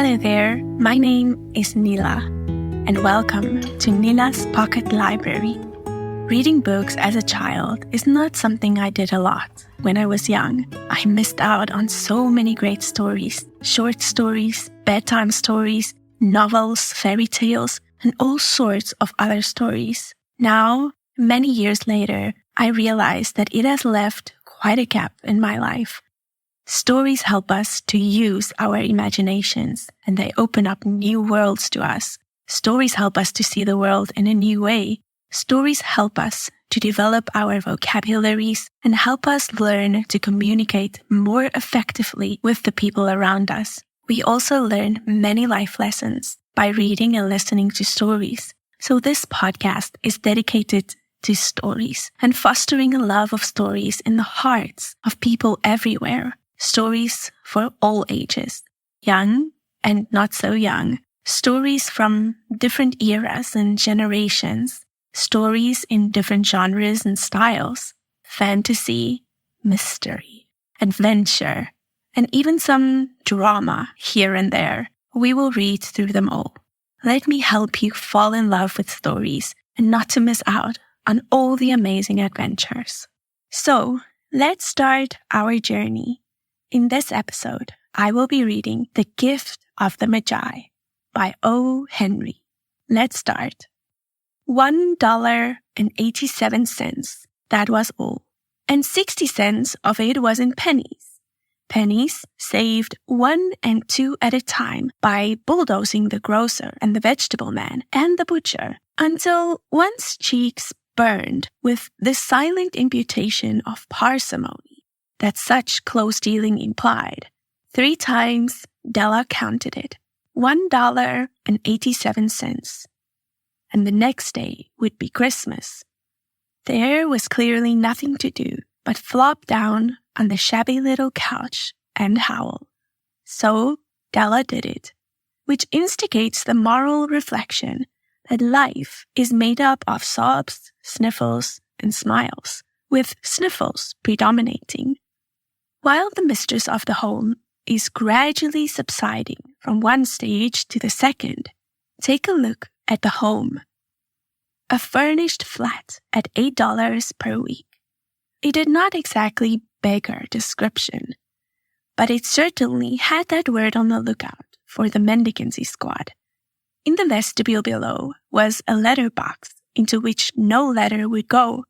Hello there, my name is Niela, and welcome to Niela's Pocket Library. Reading books as a child is not something I did a lot. When I was young, I missed out on so many great stories, short stories, bedtime stories, novels, fairy tales, and all sorts of other stories. Now, many years later, I realize that it has left quite a gap in my life. Stories help us to use our imaginations, and they open up new worlds to us. Stories help us to see the world in a new way. Stories help us to develop our vocabularies and help us learn to communicate more effectively with the people around us. We also learn many life lessons by reading and listening to stories. So this podcast is dedicated to stories and fostering a love of stories in the hearts of people everywhere. Stories for all ages, young and not so young. Stories from different eras and generations. Stories in different genres and styles. Fantasy, mystery, adventure, and even some drama here and there. We will read through them all. Let me help you fall in love with stories and not to miss out on all the amazing adventures. So, let's start our journey. In this episode, I will be reading The Gift of the Magi by O. Henry. Let's start. $1.87, that was all. And 60 cents of it was in pennies. Pennies saved 1 and 2 at a time by bulldozing the grocer and the vegetable man and the butcher until one's cheeks burned with the silent imputation of parsimony that such close dealing implied. 3 times Della counted it. $1.87. And the next day would be Christmas. There was clearly nothing to do but flop down on the shabby little couch and howl. So Della did it, which instigates the moral reflection that life is made up of sobs, sniffles, and smiles, with sniffles predominating. While the mistress of the home is gradually subsiding from one stage to the second, take a look at the home. A furnished flat at $8 per week. It did not exactly beggar description, but it certainly had that word on the lookout for the mendicancy squad. In the vestibule below was a letter box into which no letter would go,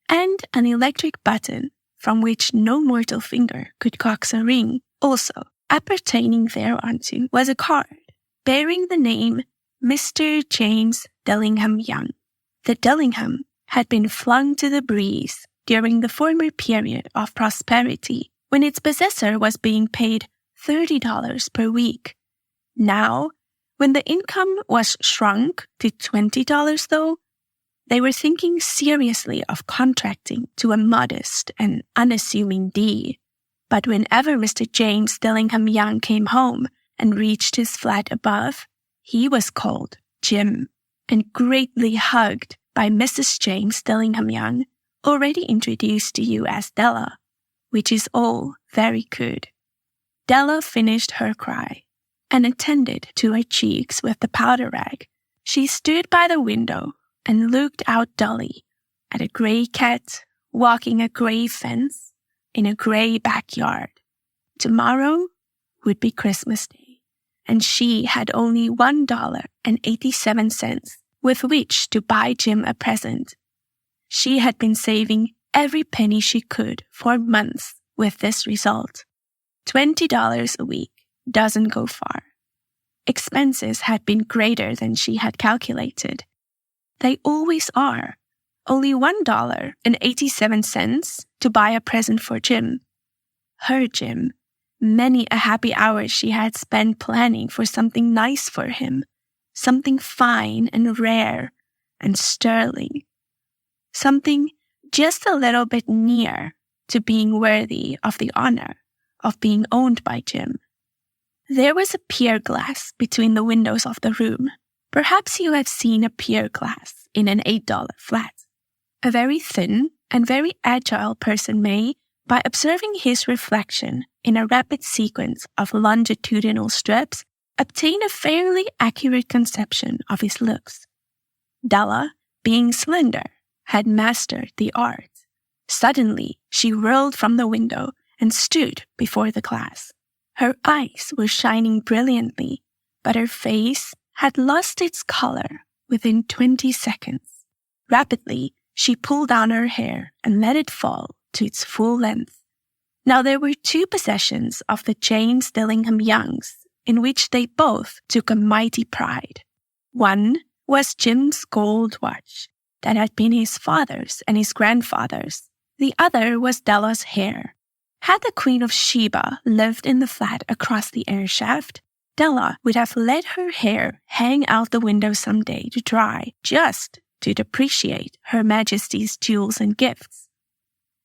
and an electric button from which no mortal finger could coax a ring. Also, appertaining thereunto was a card bearing the name Mr. James Dellingham Young. The Dellingham had been flung to the breeze during the former period of prosperity when its possessor was being paid $30 per week. Now, when the income was shrunk to $20 though, they were thinking seriously of contracting to a modest and unassuming D. But whenever Mr. James Dellingham Young came home and reached his flat above, he was called Jim and greatly hugged by Mrs. James Dellingham Young, already introduced to you as Della, which is all very good. Della finished her cry and attended to her cheeks with the powder rag. She stood by the window and looked out dully at a gray cat walking a gray fence in a gray backyard. Tomorrow would be Christmas Day, and she had only $1.87 with which to buy Jim a present. She had been saving every penny she could for months with this result. $20 a week doesn't go far. Expenses had been greater than she had calculated. They always are. Only $1.87 to buy a present for Jim. Her Jim. Many a happy hour she had spent planning for something nice for him. Something fine and rare and sterling. Something just a little bit near to being worthy of the honor of being owned by Jim. There was a pier glass between the windows of the room. Perhaps you have seen a pier glass in an $8 flat. A very thin and very agile person may, by observing his reflection in a rapid sequence of longitudinal strips, obtained a fairly accurate conception of his looks. Della, being slender, had mastered the art. Suddenly, she whirled from the window and stood before the class. Her eyes were shining brilliantly, but her face had lost its color within 20 seconds. Rapidly, she pulled down her hair and let it fall to its full length. Now there were 2 possessions of the James Dillingham Youngs in which they both took a mighty pride. One was Jim's gold watch that had been his father's and his grandfather's. The other was Della's hair. Had the Queen of Sheba lived in the flat across the air shaft, Della would have let her hair hang out the window someday to dry, just to depreciate Her Majesty's jewels and gifts.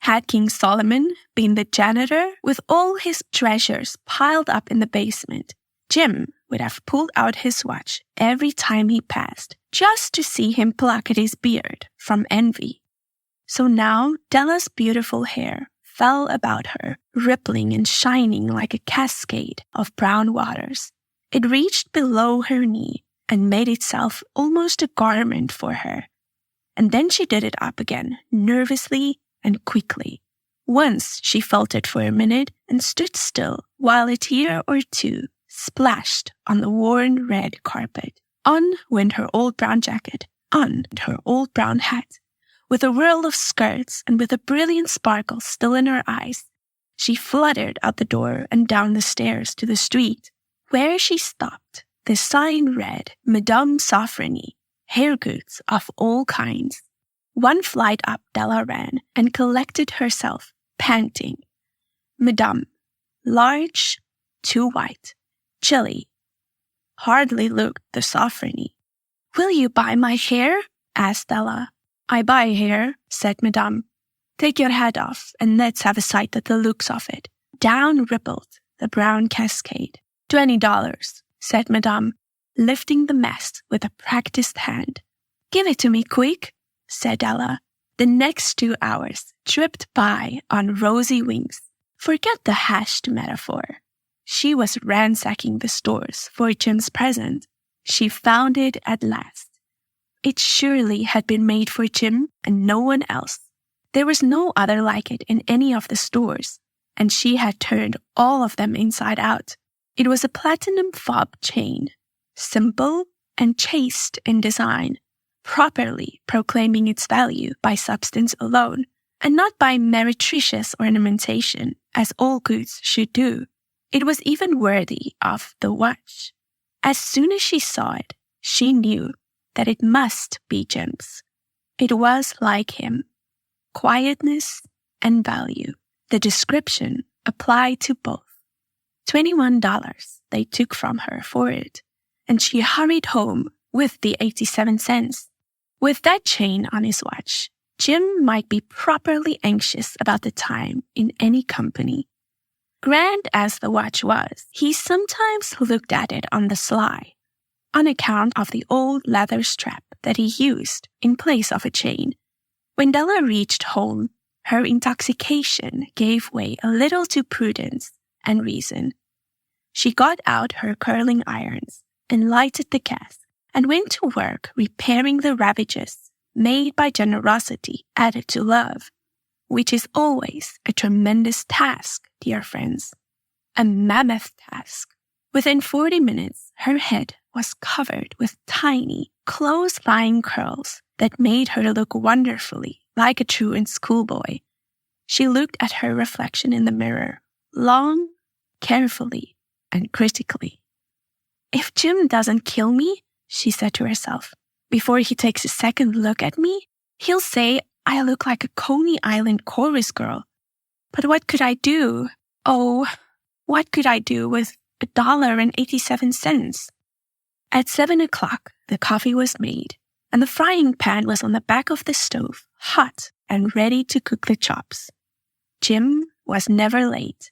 Had King Solomon been the janitor with all his treasures piled up in the basement, Jim would have pulled out his watch every time he passed, just to see him pluck at his beard from envy. So now Della's beautiful hair fell about her, rippling and shining like a cascade of brown waters. It reached below her knee and made itself almost a garment for her. And then she did it up again, nervously and quickly. Once she felt it for a minute and stood still while a tear or two splashed on the worn red carpet. On went her old brown jacket, on her old brown hat. With a whirl of skirts and with a brilliant sparkle still in her eyes, she fluttered out the door and down the stairs to the street. Where she stopped, the sign read, Madame Sofronie, hair goods of all kinds. One flight up Della ran and collected herself, panting. Madame, large, too white, chilly. Hardly looked the Sofronie. Will you buy my hair? Asked Della. I buy hair, said Madame. Take your hat off and let's have a sight at the looks of it. Down rippled the brown cascade. $20, said Madame, lifting the mass with a practiced hand. Give it to me quick, said Della. The next 2 hours tripped by on rosy wings. Forget the hashed metaphor. She was ransacking the stores for Jim's present. She found it at last. It surely had been made for Jim and no one else. There was no other like it in any of the stores, and she had turned all of them inside out. It was a platinum fob chain, simple and chaste in design, properly proclaiming its value by substance alone, and not by meretricious ornamentation, as all goods should do. It was even worthy of the watch. As soon as she saw it, she knew that it must be Jim's. It was like him. Quietness and value. The description applied to both. $21 they took from her for it, and she hurried home with the 87 cents. With that chain on his watch, Jim might be properly anxious about the time in any company. Grand as the watch was, he sometimes looked at it on the sly, on account of the old leather strap that he used in place of a chain. When Della reached home, her intoxication gave way a little to prudence and reason. She got out her curling irons and lighted the gas and went to work repairing the ravages made by generosity added to love, which is always a tremendous task, dear friends. A mammoth task. Within 40 minutes, her head was covered with tiny, close-lying curls that made her look wonderfully like a truant schoolboy. She looked at her reflection in the mirror, long, carefully, and critically. If Jim doesn't kill me, she said to herself, before he takes a second look at me, he'll say I look like a Coney Island chorus girl. But what could I do? Oh, what could I do with $1.87? At 7 o'clock, the coffee was made, and the frying pan was on the back of the stove, hot and ready to cook the chops. Jim was never late.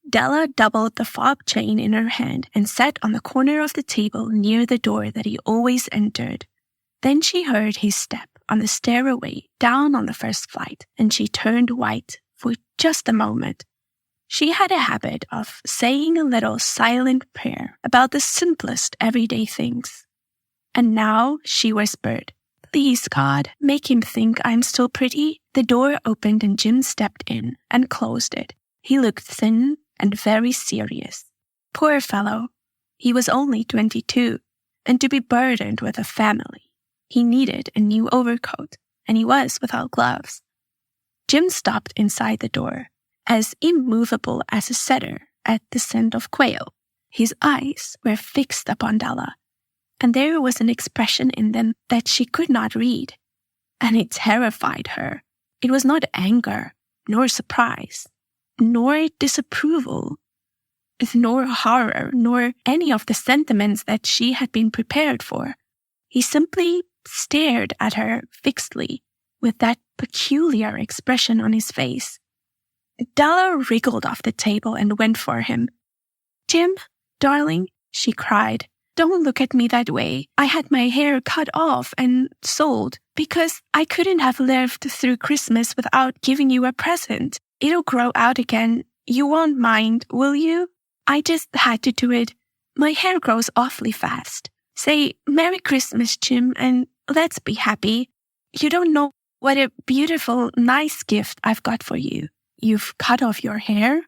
Della doubled the fob chain in her hand and sat on the corner of the table near the door that he always entered. Then she heard his step on the stairway down on the first flight, and she turned white for just a moment. She had a habit of saying a little silent prayer about the simplest everyday things. And now she whispered, "Please, God, make him think I'm still pretty." The door opened and Jim stepped in and closed it. He looked thin and very serious. Poor fellow. He was only 22, and to be burdened with a family. He needed a new overcoat, and he was without gloves. Jim stopped inside the door, as immovable as a setter at the scent of quail. His eyes were fixed upon Della, and there was an expression in them that she could not read, and it terrified her. It was not anger, nor surprise, nor disapproval, nor horror, nor any of the sentiments that she had been prepared for. He simply stared at her fixedly, with that peculiar expression on his face. Della wriggled off the table and went for him. "Jim, darling," she cried, "don't look at me that way. I had my hair cut off and sold because I couldn't have lived through Christmas without giving you a present. It'll grow out again. You won't mind, will you? I just had to do it. My hair grows awfully fast. Say Merry Christmas, Jim, and let's be happy. You don't know what a beautiful, nice gift I've got for you." "You've cut off your hair?"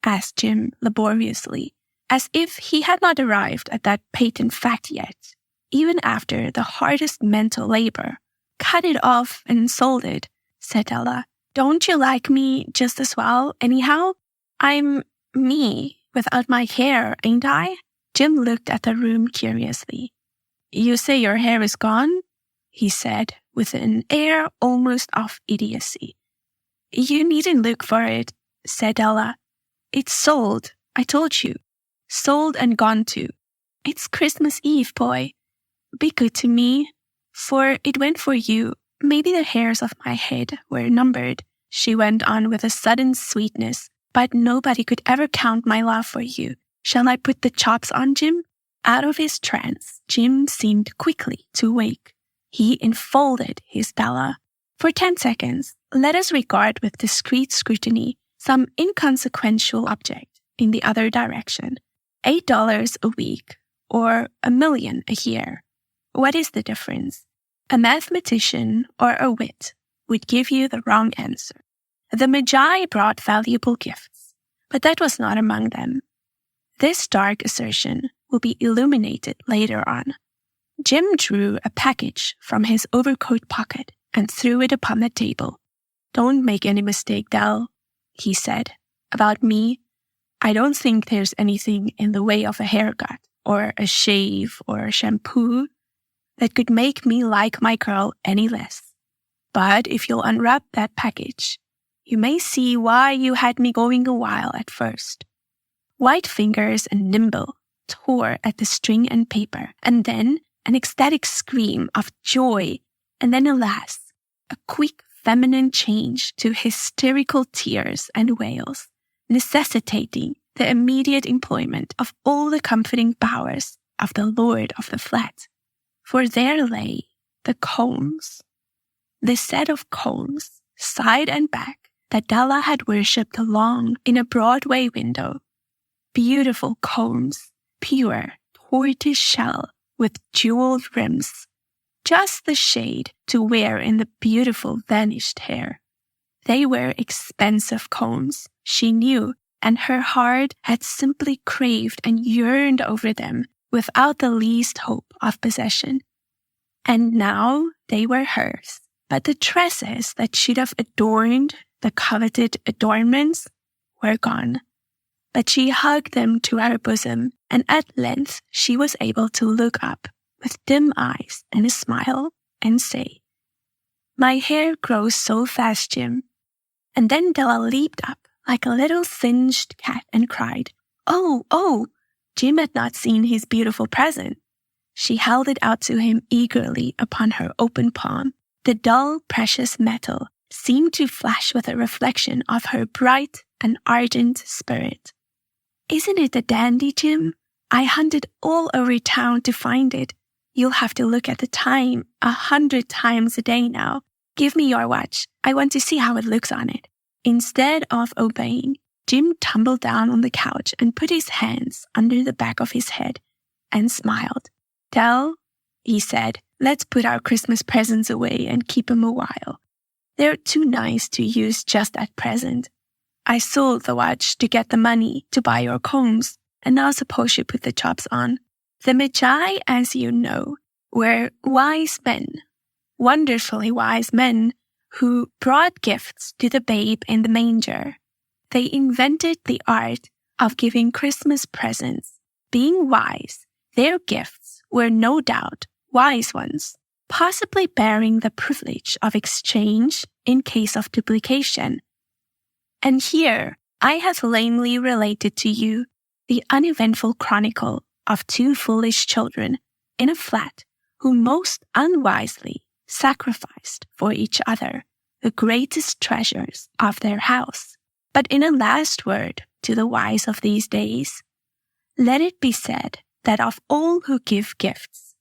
asked Jim laboriously, as if he had not arrived at that patent fact yet, even after the hardest mental labor. "Cut it off and sold it," said Ella. "Don't you like me just as well, anyhow? I'm me without my hair, ain't I?" Jim looked at the room curiously. "You say your hair is gone?" he said, with an air almost of idiocy. "You needn't look for it," said Ella. "It's sold, I told you. Sold and gone too. It's Christmas Eve, boy. Be good to me, for it went for you. Maybe the hairs of my head were numbered," she went on with a sudden sweetness, "but nobody could ever count my love for you. Shall I put the chops on, Jim?" Out of his trance, Jim seemed quickly to wake. He enfolded his Della. "For 10 seconds, let us regard with discreet scrutiny some inconsequential object in the other direction. $8 a week, or $1 million a year. What is the difference? A mathematician or a wit would give you the wrong answer. The Magi brought valuable gifts, but that was not among them. This dark assertion will be illuminated later on." Jim drew a package from his overcoat pocket and threw it upon the table. "Don't make any mistake, Del," he said, "about me. I don't think there's anything in the way of a haircut, or a shave, or a shampoo that could make me like my girl any less. But if you'll unwrap that package, you may see why you had me going a while at first." White fingers and nimble tore at the string and paper, and then an ecstatic scream of joy, and then, alas, a quick feminine change to hysterical tears and wails, necessitating the immediate employment of all the comforting powers of the lord of the flat. For there lay the combs, the set of combs, side and back, that Della had worshipped long in a Broadway window. Beautiful combs, pure tortoise shell with jeweled rims, just the shade to wear in the beautiful vanished hair. They were expensive combs, she knew, and her heart had simply craved and yearned over them without the least hope of possession. And now they were hers. But the tresses that should have adorned the coveted adornments were gone. But she hugged them to her bosom, and at length she was able to look up with dim eyes and a smile and say, "My hair grows so fast, Jim." And then Della leaped up like a little singed cat and cried, "Oh, oh!" Jim had not seen his beautiful present. She held it out to him eagerly upon her open palm. The dull, precious metal seemed to flash with a reflection of her bright and ardent spirit. "Isn't it a dandy, Jim? I hunted all over town to find it. You'll have to look at the time 100 times a day now. Give me your watch. I want to see how it looks on it." Instead of obeying, Jim tumbled down on the couch and put his hands under the back of his head and smiled. "Del," he said, "let's put our Christmas presents away and keep 'em a while. They're too nice to use just at present. I sold the watch to get the money to buy your combs, and now suppose you put the chops on." The Magi, as you know, were wise men, wonderfully wise men who brought gifts to the babe in the manger. They invented the art of giving Christmas presents. Being wise, their gifts were no doubt wise ones, possibly bearing the privilege of exchange in case of duplication. And here I have lamely related to you the uneventful chronicle of two foolish children in a flat who most unwisely sacrificed for each other the greatest treasures of their house. But in a last word to the wise of these days, let it be said that of all who give gifts,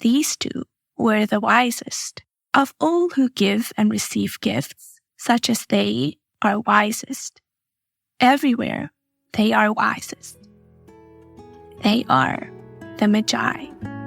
these two were the wisest. Of all who give and receive gifts, such as they are wisest. Everywhere they are wisest. They are the Magi.